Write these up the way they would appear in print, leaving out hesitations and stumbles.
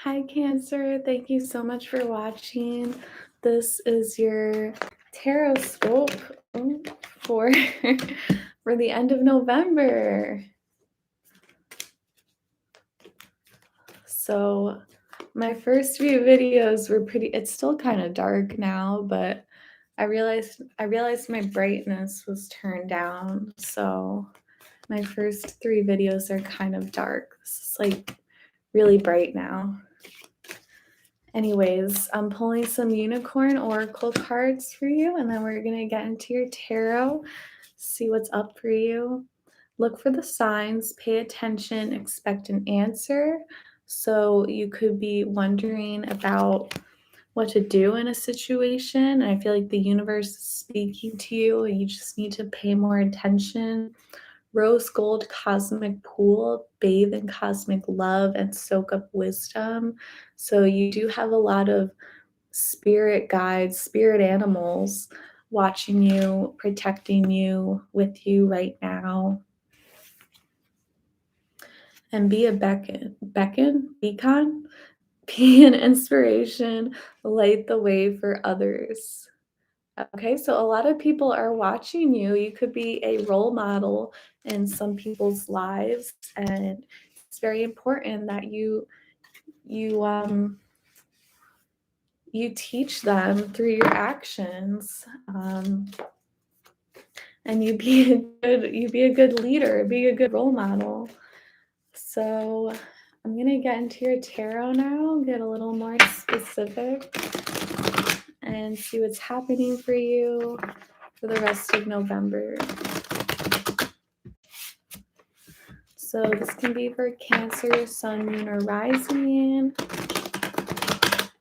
Hi, Cancer. Thank you so much for watching. This is your tarot scope for for the end of November. So, my first few videos were it's still kind of dark now, but I realized my brightness was turned down. So, my first 3 videos are kind of dark. This is like really bright now. Anyways, I'm pulling some unicorn oracle cards for you, and then we're going to get into your tarot, see what's up for you. Look for the signs, pay attention, expect an answer. So you could be wondering about what to do in a situation. And I feel like the universe is speaking to you. You just need to pay more attention. Rose gold cosmic pool, bathe in cosmic love and soak up wisdom. So you do have a lot of spirit guides, spirit animals watching you, protecting you, with you right now. And be a beacon, be an inspiration, light the way for others. Okay, so a lot of people are watching you. You could be a role model in some people's lives, and it's very important that you you teach them through your actions, and you be a good leader, be a good role model. So I'm gonna get into your tarot now, get a little more specific, and see what's happening for you for the rest of November. So this can be for Cancer, Sun, Moon, or Rising.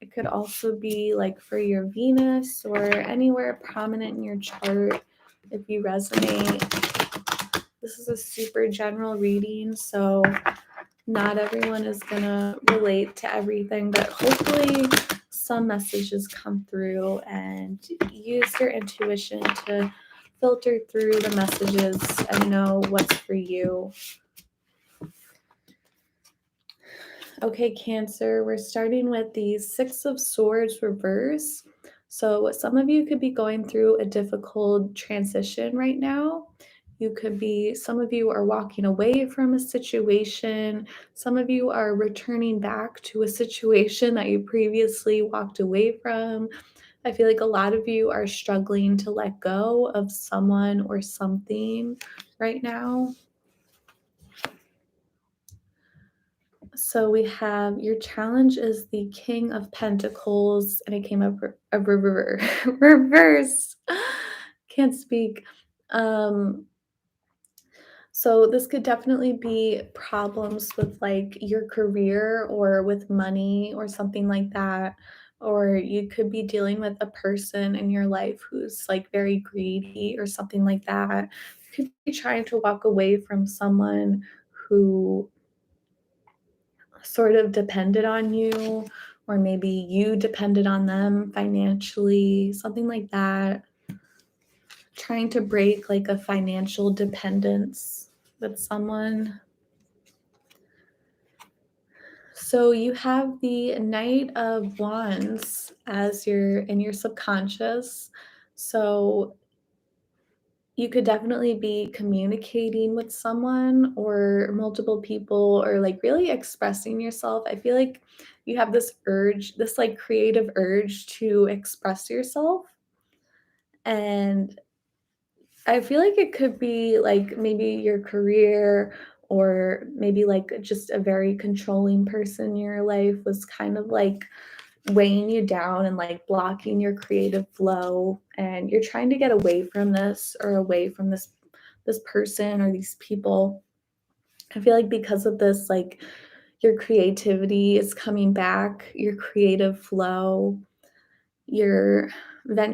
It could also be like for your Venus or anywhere prominent in your chart if you resonate. This is a super general reading, so not everyone is going to relate to everything, but hopefully some messages come through, and use your intuition to filter through the messages and know what's for you. Okay, Cancer, we're starting with the Six of Swords reverse. So some of you could be going through a difficult transition right now. Some of you are walking away from a situation. Some of you are returning back to a situation that you previously walked away from. I feel like a lot of you are struggling to let go of someone or something right now. So we have your challenge is the King of Pentacles, and it came up a reverse. Can't speak. So this could definitely be problems with like your career or with money or something like that. Or you could be dealing with a person in your life who's like very greedy or something like that. You could be trying to walk away from someone who sort of depended on you, or maybe you depended on them financially, something like that. Trying to break like a financial dependence with someone. So you have the Knight of Wands as in your subconscious. So you could definitely be communicating with someone or multiple people, or like really expressing yourself. I feel like you have this urge, this like creative urge to express yourself. And I feel like it could be like maybe your career, or maybe like just a very controlling person in your life was kind of like weighing you down and like blocking your creative flow, and you're trying to get away from this, or away from this person or these people. I feel like because of this, like your creativity is coming back, your creative flow, you're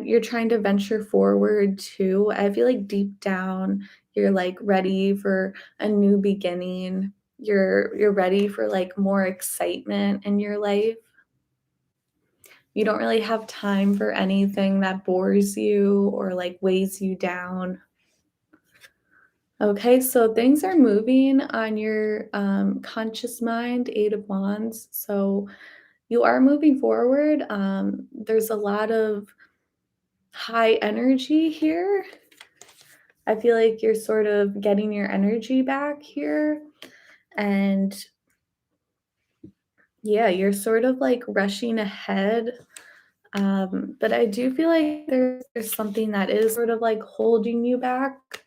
you're trying to venture forward too. I feel like deep down you're like ready for a new beginning. You're ready for like more excitement in your life. You don't really have time for anything that bores you or like weighs you down. Okay, so things are moving on your conscious mind, Eight of Wands. So you are moving forward. There's a lot of high energy here. I feel like you're sort of getting your energy back here. And yeah, you're sort of like rushing ahead. But I do feel like there's something that is sort of like holding you back.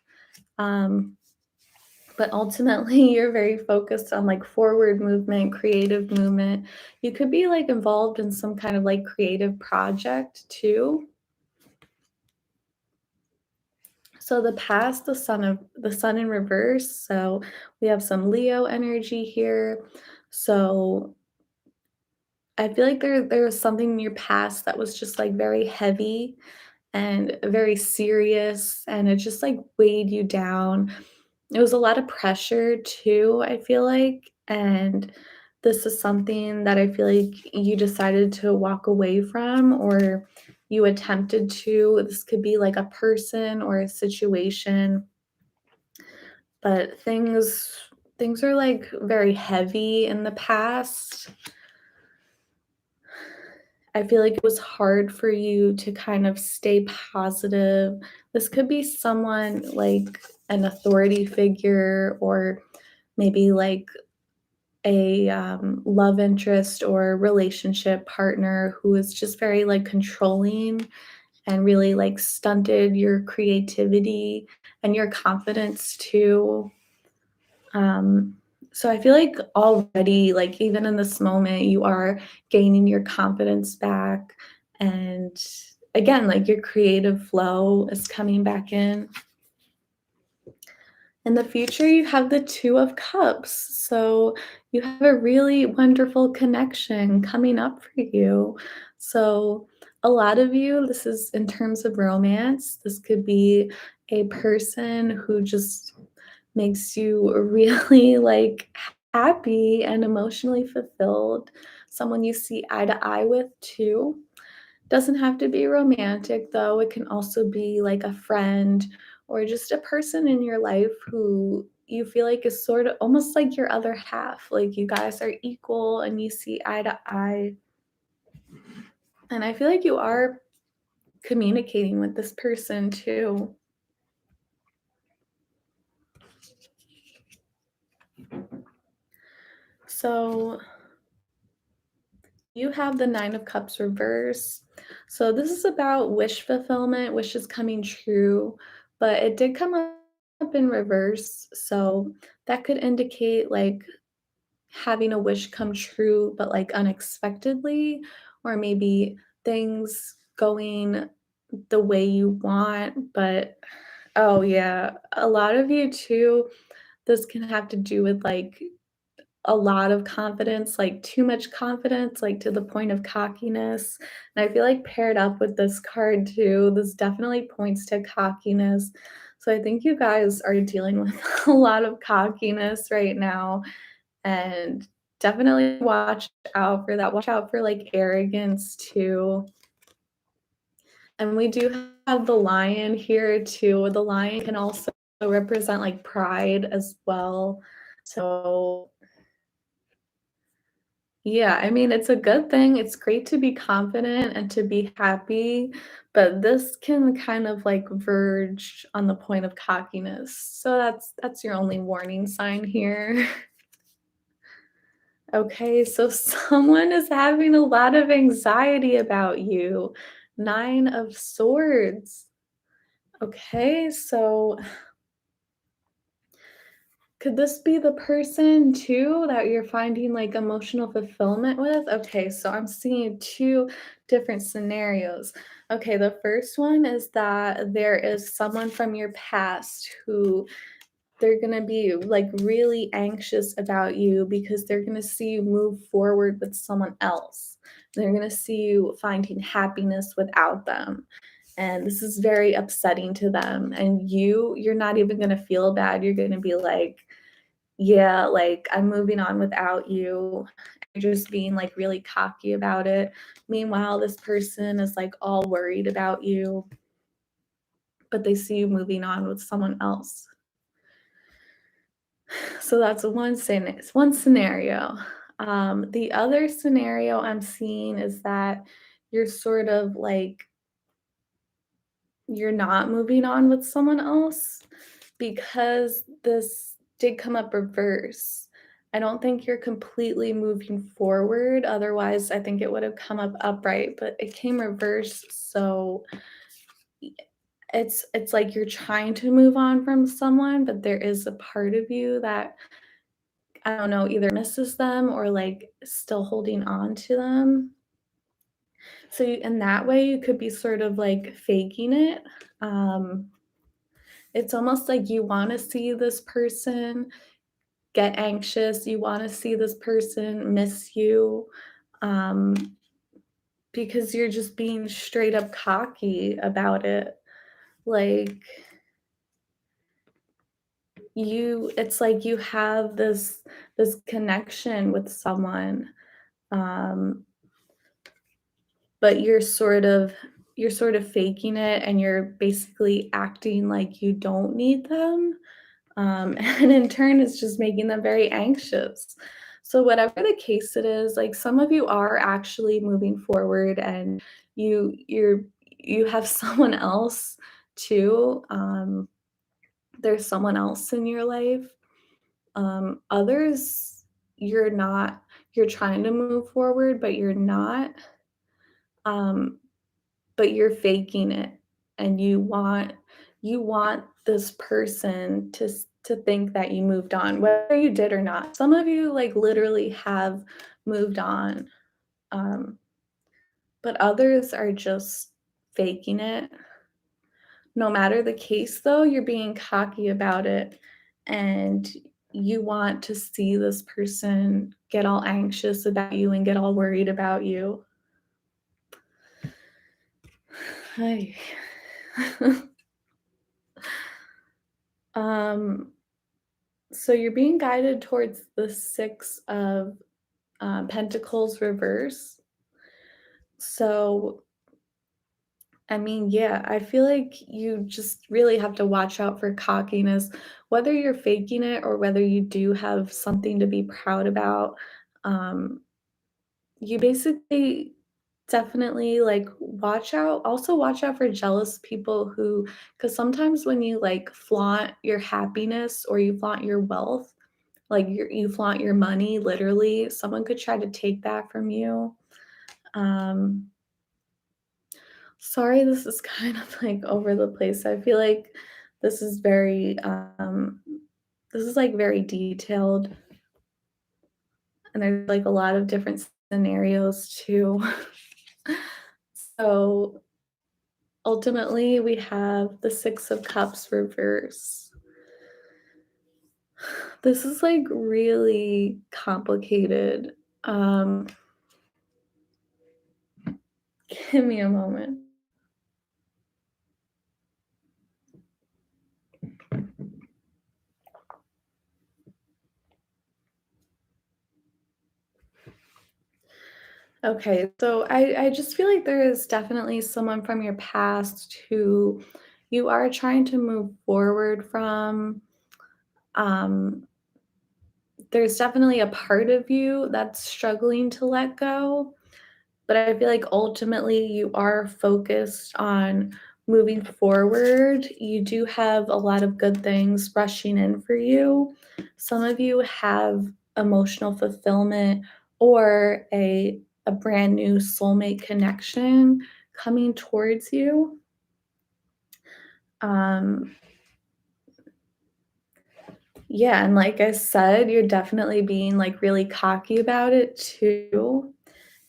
Um, but ultimately, you're very focused on like forward movement, creative movement. You could be like involved in some kind of like creative project too. So the past, the sun in reverse. So we have some Leo energy here. So I feel like there was something in your past that was just like very heavy and very serious, and it just like weighed you down. It was a lot of pressure too, I feel like. And this is something that I feel like you decided to walk away from, or you attempted to. This could be like a person or a situation, but things are like very heavy in the past. I feel like it was hard for you to kind of stay positive. This could be someone like an authority figure, or maybe like a love interest or relationship partner who is just very like controlling and really like stunted your creativity and your confidence too. Um, so I feel like already, like even in this moment, you are gaining your confidence back. And again, like your creative flow is coming back in. In the future, you have the Two of Cups. So you have a really wonderful connection coming up for you. So, a lot of you, this is in terms of romance, this could be a person who just makes you really like happy and emotionally fulfilled, someone you see eye to eye with too. Doesn't have to be romantic though, it can also be like a friend or just a person in your life who you feel like is sort of almost like your other half, like you guys are equal and you see eye to eye. And I feel like you are communicating with this person too. So you have the Nine of Cups reverse. So this is about wish fulfillment, wishes coming true, but it did come up in reverse. So that could indicate like having a wish come true, but like unexpectedly, or maybe things going the way you want. But oh, yeah, a lot of you too, this can have to do with like a lot of confidence, like too much confidence, like to the point of cockiness. And I feel like paired up with this card too, this definitely points to cockiness. So I think you guys are dealing with a lot of cockiness right now, and definitely watch out for that. Watch out for like arrogance too. And we do have the lion here too. The lion can also represent like pride as well. So yeah, I mean, it's a good thing. It's great to be confident and to be happy, but this can kind of like verge on the point of cockiness. So that's your only warning sign here. Okay, so someone is having a lot of anxiety about you. Nine of Swords. Okay, so could this be the person too that you're finding like emotional fulfillment with? Okay, so I'm seeing two different scenarios. Okay, the first one is that there is someone from your past who they're going to be like really anxious about you because they're going to see you move forward with someone else. They're going to see you finding happiness without them. And this is very upsetting to them. And you're not even going to feel bad. You're going to be like, yeah, like I'm moving on without you. You're just being like really cocky about it. Meanwhile, this person is like all worried about you, but they see you moving on with someone else. So that's one scenario. The other scenario I'm seeing is that you're sort of like you're not moving on with someone else because this did come up reverse. I don't think you're completely moving forward. Otherwise, I think it would have come up upright, but it came reverse. So it's like you're trying to move on from someone, but there is a part of you that I don't know, either misses them or like still holding on to them. So in that way, you could be sort of like faking it. Um, it's almost like you want to see this person get anxious. You want to see this person miss you um, because you're just being straight up cocky about it. Like it's like you have this connection with someone, um, but you're sort of faking it, and you're basically acting like you don't need them. And in turn, it's just making them very anxious. So whatever the case it is, like some of you are actually moving forward, and you have someone else too. There's someone else in your life. Others, you're not. You're trying to move forward, but you're not. Um, but you're faking it, and you want this person to think that you moved on, whether you did or not. Some of you, like, literally have moved on, but others are just faking it. No matter the case, though, you're being cocky about it, and you want to see this person get all anxious about you and get all worried about you. Ay. Um, so you're being guided towards the 6 of, Pentacles reverse. So, I mean, yeah, I feel like you just really have to watch out for cockiness, whether you're faking it or whether you do have something to be proud about. Um, you basically definitely, like, watch out for jealous people who, because sometimes when you, like, flaunt your happiness or you flaunt your wealth, like, you flaunt your money, literally, someone could try to take that from you. Um, sorry, this is kind of, like, over the place. I feel like this is very, this is, like, very detailed, and there's, like, a lot of different scenarios too. So, ultimately, we have the 6 of Cups reverse. This is, like, really complicated. Um, give me a moment. Okay, so I just feel like there is definitely someone from your past who you are trying to move forward from. Um, there's definitely a part of you that's struggling to let go, but I feel like ultimately you are focused on moving forward. You do have a lot of good things rushing in for you. Some of you have emotional fulfillment or a brand new soulmate connection coming towards you. Um, yeah, and like I said, you're definitely being like really cocky about it too.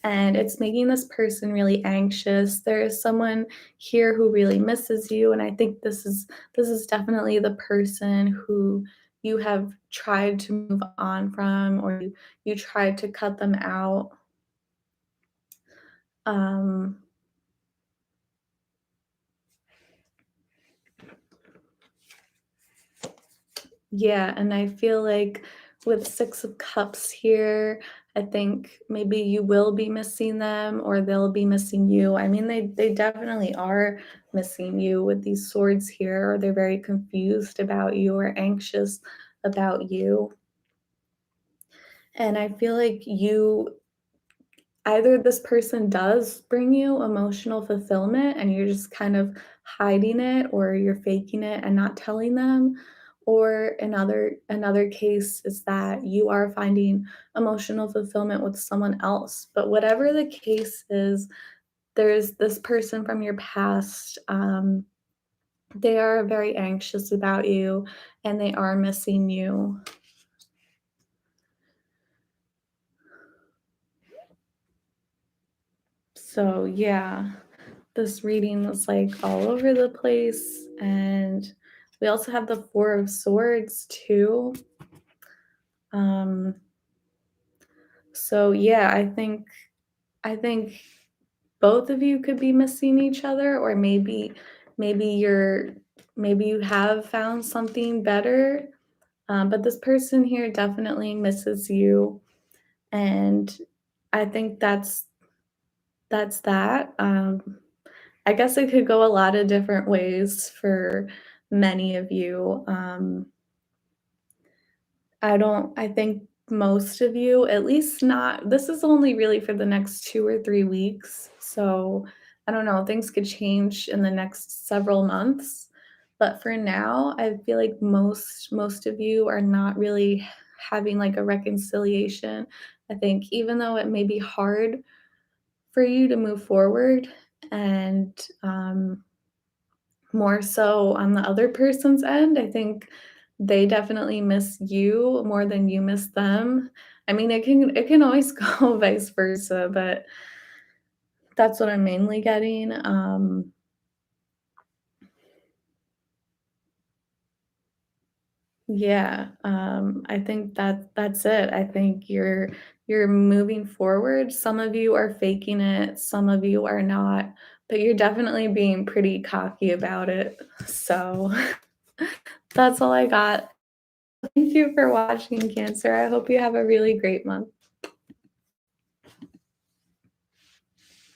And it's making this person really anxious. There is someone here who really misses you, and I think this is definitely the person who you have tried to move on from, or you tried to cut them out. Um, yeah, and I feel like with 6 of Cups here, I think maybe you will be missing them or they'll be missing you. I mean, they definitely are missing you with these swords here, or they're very confused about you or anxious about you. And I feel like you either this person does bring you emotional fulfillment and you're just kind of hiding it or you're faking it and not telling them, or another case is that you are finding emotional fulfillment with someone else. But whatever the case is, there's this person from your past. They are very anxious about you and they are missing you. So, yeah, this reading was like all over the place. And we also have the Four of Swords too. Um, so yeah, I think both of you could be missing each other, or maybe you're maybe you have found something better. But this person here definitely misses you, and I think that's that. I guess it could go a lot of different ways for many of you. I think most of you, at least not, this is only really for the next 2 or 3 weeks. So I don't know, things could change in the next several months. But for now, I feel like most of you are not really having like a reconciliation. I think even though it may be hard for you to move forward, and more so on the other person's end, I think they definitely miss you more than you miss them. I mean, it can always go vice versa, but that's what I'm mainly getting. Yeah, I think that's it. I think you're moving forward. Some of you are faking it, some of you are not, but you're definitely being pretty cocky about it. So that's all I got. Thank you for watching, Cancer. I hope you have a really great month.